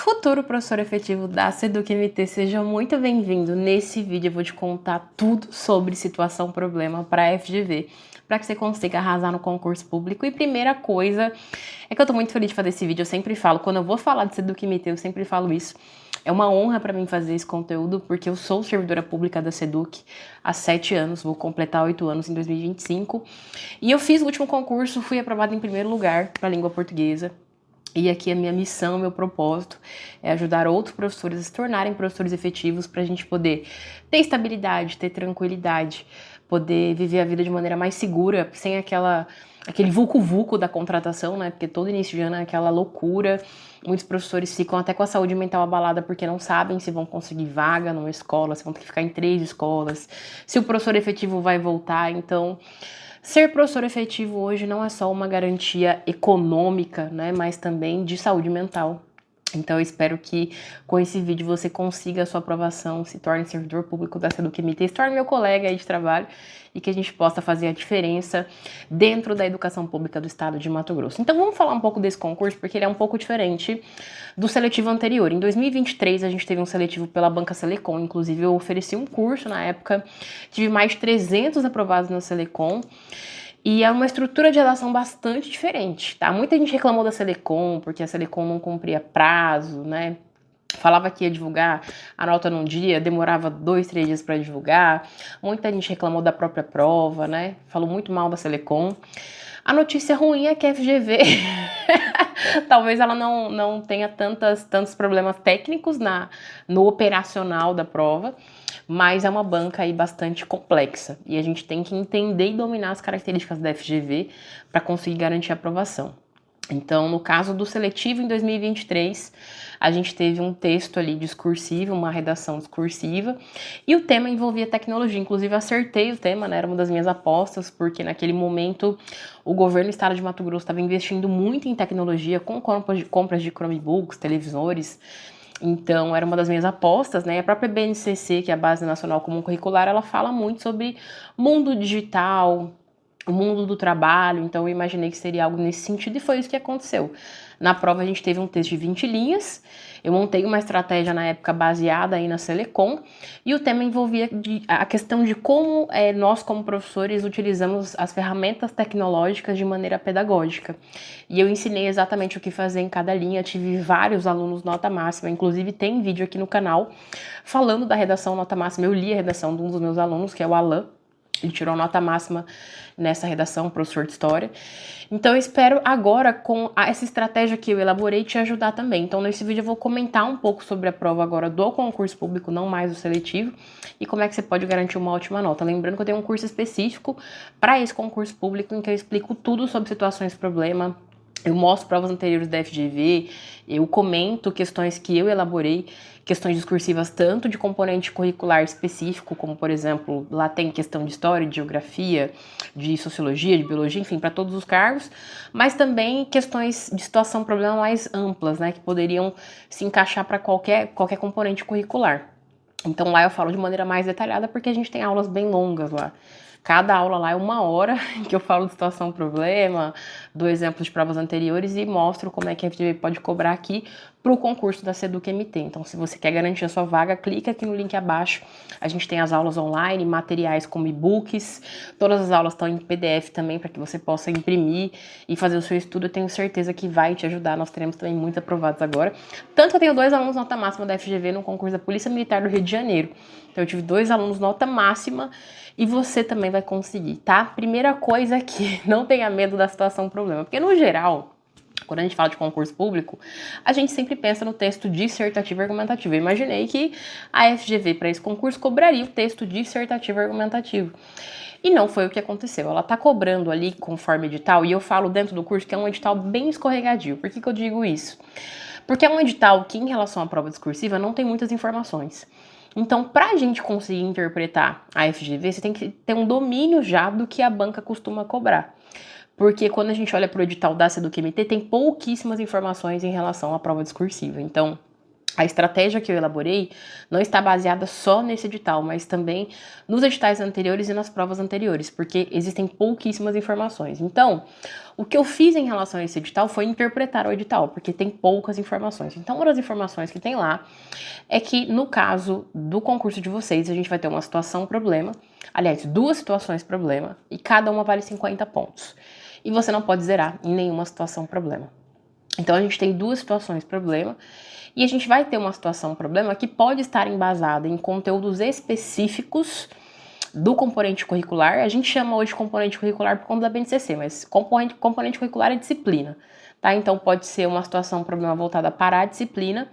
Futuro professor efetivo da Seduc MT, seja muito bem-vindo. Nesse vídeo eu vou te contar tudo sobre situação problema para a FGV, para que você consiga arrasar no concurso público. E primeira coisa, é que eu tô muito feliz de fazer esse vídeo, eu sempre falo, quando eu vou falar de Seduc MT, eu sempre falo isso. É uma honra para mim fazer esse conteúdo, porque eu sou servidora pública da Seduc há 7 anos, vou completar 8 anos em 2025. E eu fiz o último concurso, fui aprovada em primeiro lugar para a língua portuguesa. E aqui a minha missão, meu propósito é ajudar outros professores a se tornarem professores efetivos para a gente poder ter estabilidade, ter tranquilidade, poder viver a vida de maneira mais segura, sem aquele vucu-vucu da contratação, né? Porque todo início de ano é aquela loucura. Muitos professores ficam até com a saúde mental abalada porque não sabem se vão conseguir vaga numa escola, se vão ter que ficar em 3 escolas, se o professor efetivo vai voltar. Então, ser professor efetivo hoje não é só uma garantia econômica, né, mas também de saúde mental. Então eu espero que com esse vídeo você consiga a sua aprovação, se torne servidor público da Seduc MT, se torne meu colega aí de trabalho e que a gente possa fazer a diferença dentro da educação pública do estado de Mato Grosso. Então vamos falar um pouco desse concurso, porque ele é um pouco diferente do seletivo anterior. Em 2023 a gente teve um seletivo pela Banca Selecom, inclusive eu ofereci um curso na época, tive mais de 300 aprovados na Selecom. E é uma estrutura de redação bastante diferente, tá? Muita gente reclamou da Selecom, porque a Selecom não cumpria prazo, né? Falava que ia divulgar a nota num dia, demorava 2, 3 dias para divulgar. Muita gente reclamou da própria prova, né? Falou muito mal da Selecom. A notícia ruim é que a FGV, talvez ela não tenha tantos problemas técnicos no operacional da prova, mas é uma banca aí bastante complexa e a gente tem que entender e dominar as características da FGV para conseguir garantir a aprovação. Então, no caso do seletivo em 2023, a gente teve um texto ali discursivo, uma redação discursiva, e o tema envolvia tecnologia. Inclusive, acertei o tema, né? Era uma das minhas apostas, porque naquele momento o governo do estado de Mato Grosso estava investindo muito em tecnologia, com compras de Chromebooks, televisores. Então, era uma das minhas apostas, né? A própria BNCC, que é a Base Nacional Comum Curricular, ela fala muito sobre mundo digital, o mundo do trabalho, então eu imaginei que seria algo nesse sentido e foi isso que aconteceu. Na prova a gente teve um texto de 20 linhas, eu montei uma estratégia na época baseada aí na Selecom e o tema envolvia a questão de como nós como professores utilizamos as ferramentas tecnológicas de maneira pedagógica. E eu ensinei exatamente o que fazer em cada linha, tive vários alunos nota máxima, inclusive tem vídeo aqui no canal falando da redação nota máxima, eu li a redação de um dos meus alunos, que é o Alan. Ele tirou nota máxima nessa redação, professor de história. Então eu espero agora, com essa estratégia que eu elaborei, te ajudar também. Então nesse vídeo eu vou comentar um pouco sobre a prova agora do concurso público, não mais do seletivo, e como é que você pode garantir uma ótima nota. Lembrando que eu tenho um curso específico para esse concurso público, em que eu explico tudo sobre situações problema. Eu mostro provas anteriores da FGV, eu comento questões que eu elaborei, questões discursivas tanto de componente curricular específico, como por exemplo, lá tem questão de história, de geografia, de sociologia, de biologia, enfim, para todos os cargos, mas também questões de situação problema mais amplas, né, que poderiam se encaixar para qualquer componente curricular. Então lá eu falo de maneira mais detalhada porque a gente tem aulas bem longas lá. Cada aula lá é 1 hora em que eu falo de situação problema, dou exemplos de provas anteriores e mostro como é que a FGV pode cobrar aqui para o concurso da Seduc MT. Então, se você quer garantir a sua vaga, clica aqui no link abaixo. A gente tem as aulas online, materiais como e-books, todas as aulas estão em PDF também para que você possa imprimir e fazer o seu estudo. Eu tenho certeza que vai te ajudar. Nós teremos também muitos aprovados agora. Tanto que eu tenho 2 alunos nota máxima da FGV no concurso da Polícia Militar do Rio de Janeiro. Então, eu tive 2 alunos nota máxima e você também vai conseguir, tá? Primeira coisa aqui, não tenha medo da situação problema, porque no geral, quando a gente fala de concurso público, a gente sempre pensa no texto dissertativo e argumentativo. Eu imaginei que a FGV para esse concurso cobraria o texto dissertativo e argumentativo. E não foi o que aconteceu. Ela tá cobrando ali conforme edital, e eu falo dentro do curso que é um edital bem escorregadio. Por que eu digo isso? Porque é um edital que, em relação à prova discursiva, não tem muitas informações. Então, para a gente conseguir interpretar a FGV, você tem que ter um domínio já do que a banca costuma cobrar. Porque quando a gente olha para o edital da Seduc MT, tem pouquíssimas informações em relação à prova discursiva. Então, A estratégia que eu elaborei não está baseada só nesse edital, mas também nos editais anteriores e nas provas anteriores, porque existem pouquíssimas informações. Então, o que eu fiz em relação a esse edital foi interpretar o edital, porque tem poucas informações. Então, uma das informações que tem lá é que, no caso do concurso de vocês, a gente vai ter uma situação-problema, aliás, duas situações-problema, e cada uma vale 50 pontos. E você não pode zerar em nenhuma situação-problema. Então, a gente tem duas situações-problema, e a gente vai ter uma situação-problema que pode estar embasada em conteúdos específicos do componente curricular. A gente chama hoje de componente curricular por conta da BNCC, mas componente curricular é disciplina, tá? Então pode ser uma situação-problema voltada para a disciplina,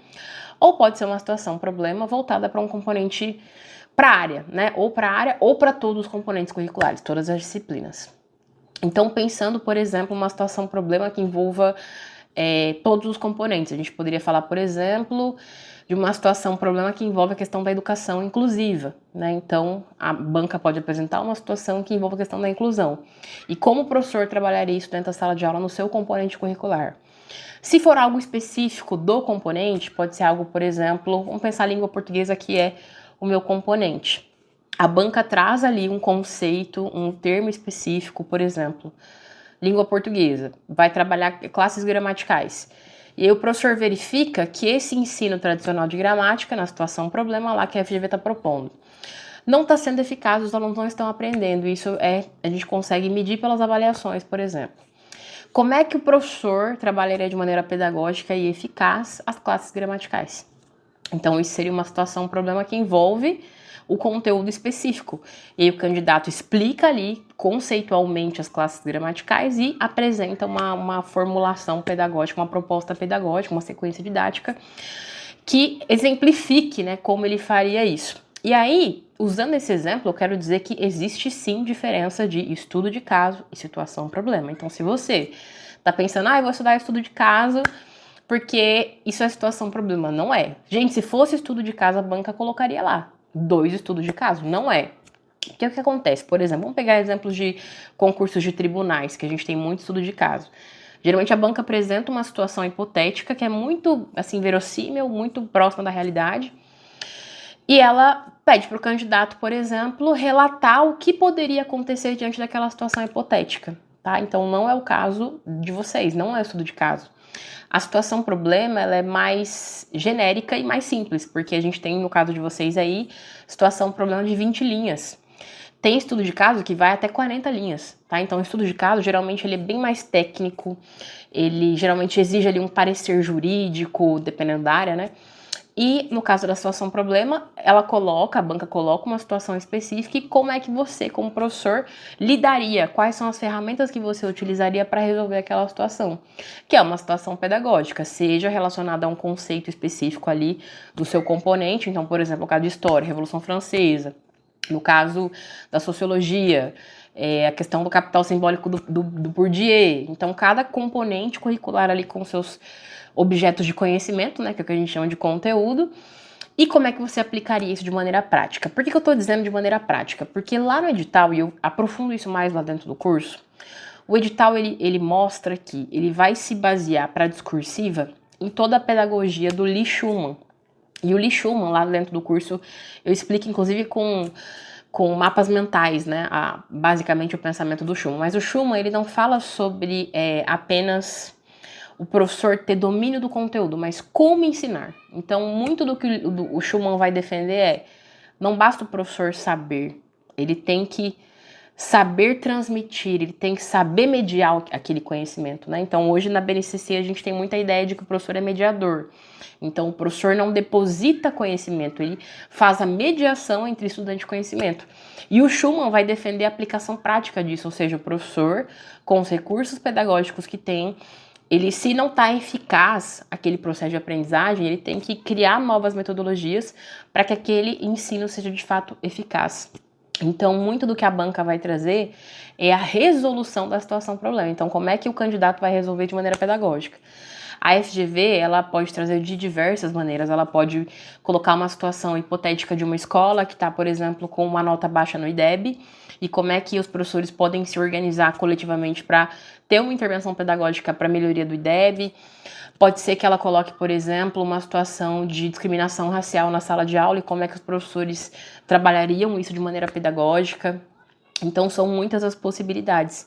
ou pode ser uma situação-problema voltada para um componente para a área, né? Ou para a área ou para todos os componentes curriculares, todas as disciplinas. Então, pensando, por exemplo, uma situação-problema que envolva todos os componentes. A gente poderia falar, por exemplo, de uma situação-problema que envolve a questão da educação inclusiva, né? Então, a banca pode apresentar uma situação que envolve a questão da inclusão. E como o professor trabalharia isso dentro da sala de aula no seu componente curricular? Se for algo específico do componente, pode ser algo, por exemplo, vamos pensar a língua portuguesa, que é o meu componente. A banca traz ali um conceito, um termo específico, por exemplo, língua portuguesa, vai trabalhar classes gramaticais. E aí o professor verifica que esse ensino tradicional de gramática, na situação problema lá que a FGV está propondo, não está sendo eficaz, os alunos não estão aprendendo. Isso a gente consegue medir pelas avaliações, por exemplo. Como é que o professor trabalharia de maneira pedagógica e eficaz as classes gramaticais? Então, isso seria uma situação, um problema que envolve o conteúdo específico. E aí o candidato explica ali conceitualmente as classes gramaticais e apresenta uma formulação pedagógica, uma proposta pedagógica, uma sequência didática que exemplifique, né, como ele faria isso. E aí, usando esse exemplo, eu quero dizer que existe sim diferença de estudo de caso e situação-problema. Então, se você está pensando, eu vou estudar estudo de caso porque isso é situação-problema, não é. Gente, se fosse estudo de caso, a banca colocaria lá 2 estudos de caso, não é. Porque o que acontece? Por exemplo, vamos pegar exemplos de concursos de tribunais, que a gente tem muito estudo de caso. Geralmente a banca apresenta uma situação hipotética que é muito, assim, verossímil, muito próxima da realidade. E ela pede para o candidato, por exemplo, relatar o que poderia acontecer diante daquela situação hipotética, tá? Então não é o caso de vocês, não é estudo de caso. A situação problema, ela é mais genérica e mais simples, porque a gente tem, no caso de vocês aí, situação problema de 20 linhas. Tem estudo de caso que vai até 40 linhas, tá? Então, o estudo de caso, geralmente, ele é bem mais técnico, ele geralmente exige ali um parecer jurídico, dependendo da área, né? E, no caso da situação problema, a banca coloca uma situação específica e como é que você, como professor, lidaria, quais são as ferramentas que você utilizaria para resolver aquela situação, que é uma situação pedagógica, seja relacionada a um conceito específico ali do seu componente. Então, por exemplo, no caso de história, Revolução Francesa, no caso da sociologia, a questão do capital simbólico do Bourdieu. Então, cada componente curricular ali com seus objetos de conhecimento, né, que é o que a gente chama de conteúdo, e como é que você aplicaria isso de maneira prática. Por que eu estou dizendo de maneira prática? Porque lá no edital, e eu aprofundo isso mais lá dentro do curso, o edital ele mostra que ele vai se basear para a discursiva em toda a pedagogia do Lee Schumann. E o Lee Schumann, lá dentro do curso, eu explico inclusive com mapas mentais, né, basicamente o pensamento do Schumann. Mas o Schumann, ele não fala sobre apenas o professor ter domínio do conteúdo, mas como ensinar. Então, muito do que o Schumann vai defender não basta o professor saber, ele tem que saber transmitir, ele tem que saber mediar aquele conhecimento, né? Então, hoje na BNCC a gente tem muita ideia de que o professor é mediador. Então, o professor não deposita conhecimento, ele faz a mediação entre estudante e conhecimento. E o Schumann vai defender a aplicação prática disso, ou seja, o professor, com os recursos pedagógicos que tem, ele, se não está eficaz aquele processo de aprendizagem, ele tem que criar novas metodologias para que aquele ensino seja de fato eficaz. Então, muito do que a banca vai trazer é a resolução da situação problema. Então, como é que o candidato vai resolver de maneira pedagógica? A FGV, ela pode trazer de diversas maneiras. Ela pode colocar uma situação hipotética de uma escola que está, por exemplo, com uma nota baixa no IDEB, e como é que os professores podem se organizar coletivamente para ter uma intervenção pedagógica para melhoria do IDEB. Pode ser que ela coloque, por exemplo, uma situação de discriminação racial na sala de aula e como é que os professores trabalhariam isso de maneira pedagógica. Então, são muitas as possibilidades.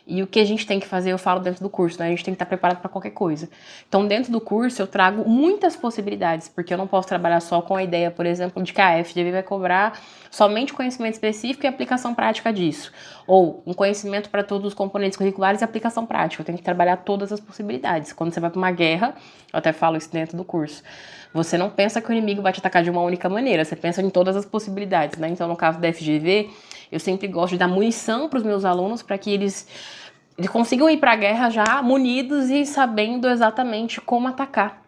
E o que a gente tem que fazer, eu falo dentro do curso, né? A gente tem que estar preparado para qualquer coisa. Então, dentro do curso, eu trago muitas possibilidades, porque eu não posso trabalhar só com a ideia, por exemplo, de que a FGV vai cobrar somente conhecimento específico e aplicação prática disso. Ou um conhecimento para todos os componentes curriculares e aplicação prática. Eu tenho que trabalhar todas as possibilidades. Quando você vai para uma guerra, eu até falo isso dentro do curso, você não pensa que o inimigo vai te atacar de uma única maneira, você pensa em todas as possibilidades, né? Então, no caso da FGV, eu sempre gosto de dar munição para os meus alunos para que eles consigam ir para a guerra já munidos e sabendo exatamente como atacar.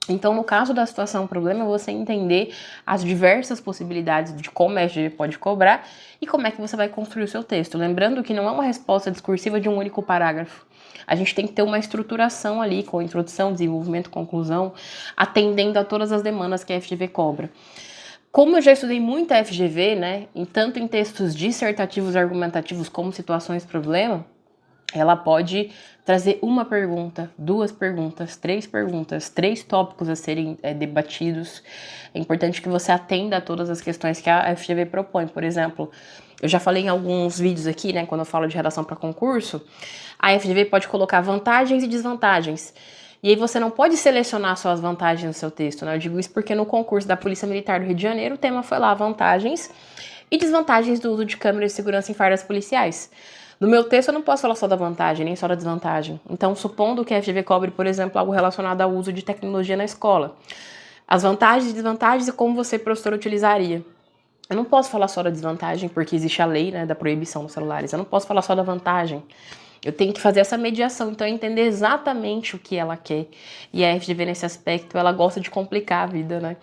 Então, no caso da situação problema, você entender as diversas possibilidades de como a FGV pode cobrar e como é que você vai construir o seu texto. Lembrando que não é uma resposta discursiva de um único parágrafo. A gente tem que ter uma estruturação ali, com introdução, desenvolvimento, conclusão, atendendo a todas as demandas que a FGV cobra. Como eu já estudei muito a FGV, né, tanto em textos dissertativos e argumentativos como situações problema, ela pode trazer uma pergunta, duas perguntas, três tópicos a serem debatidos. É importante que você atenda a todas as questões que a FGV propõe. Por exemplo, eu já falei em alguns vídeos aqui, né, quando eu falo de redação para concurso, a FGV pode colocar vantagens e desvantagens. E aí você não pode selecionar só as vantagens no seu texto, né? Eu digo isso porque no concurso da Polícia Militar do Rio de Janeiro, o tema foi lá, vantagens e desvantagens do uso de câmeras de segurança em fardas policiais. No meu texto eu não posso falar só da vantagem, nem só da desvantagem. Então, supondo que a FGV cobre, por exemplo, algo relacionado ao uso de tecnologia na escola, as vantagens e desvantagens e como você, professor, utilizaria. Eu não posso falar só da desvantagem, porque existe a lei, né, da proibição dos celulares. Eu não posso falar só da vantagem. Eu tenho que fazer essa mediação, então entender exatamente o que ela quer. E a FGV, nesse aspecto, ela gosta de complicar a vida, né,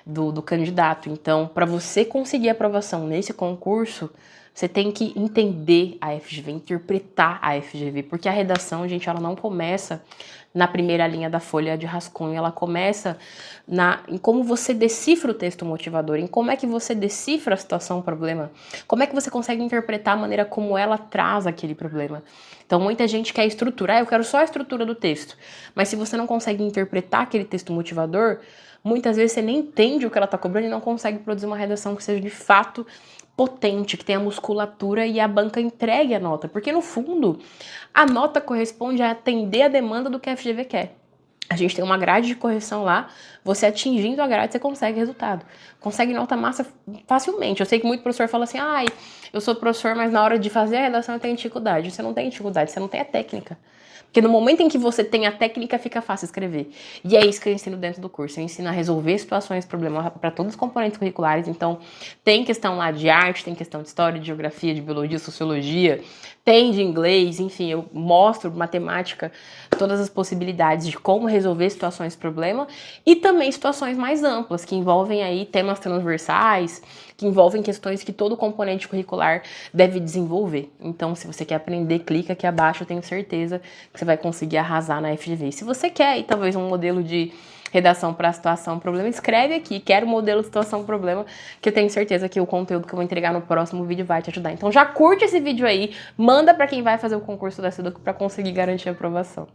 do candidato. Então, para você conseguir aprovação nesse concurso, você tem que entender a FGV, interpretar a FGV, porque a redação, gente, ela não começa na primeira linha da folha de rascunho, ela começa em como você decifra o texto motivador, em como é que você decifra a situação, o problema, como é que você consegue interpretar a maneira como ela traz aquele problema. Então, muita gente quer a estrutura, eu quero só a estrutura do texto, mas se você não consegue interpretar aquele texto motivador, muitas vezes você nem entende o que ela está cobrando e não consegue produzir uma redação que seja de fato potente, que tenha musculatura e a banca entregue a nota. Porque, no fundo, a nota corresponde a atender a demanda do que a FGV quer. A gente tem uma grade de correção lá, você atingindo a grade, você consegue resultado. Consegue nota massa facilmente. Eu sei que muito professor fala assim, ai, eu sou professor, mas na hora de fazer a redação eu tenho dificuldade. Você não tem dificuldade, você não tem a técnica. Porque no momento em que você tem a técnica, fica fácil escrever. E é isso que eu ensino dentro do curso. Eu ensino a resolver situações, problemas para todos os componentes curriculares. Então, tem questão lá de arte, tem questão de história, de geografia, de biologia, sociologia, tem de inglês, enfim, eu mostro matemática, todas as possibilidades de como resolver situações, problema, e também situações mais amplas, que envolvem aí temas transversais, que envolvem questões que todo componente curricular deve desenvolver. Então, se você quer aprender, clica aqui abaixo, eu tenho certeza que você vai conseguir arrasar na FGV. Se você quer aí talvez um modelo de redação para situação problema, escreve aqui, quero modelo de situação problema, que eu tenho certeza que o conteúdo que eu vou entregar no próximo vídeo vai te ajudar. Então já curte esse vídeo aí, manda para quem vai fazer o concurso da Seduc para conseguir garantir a aprovação.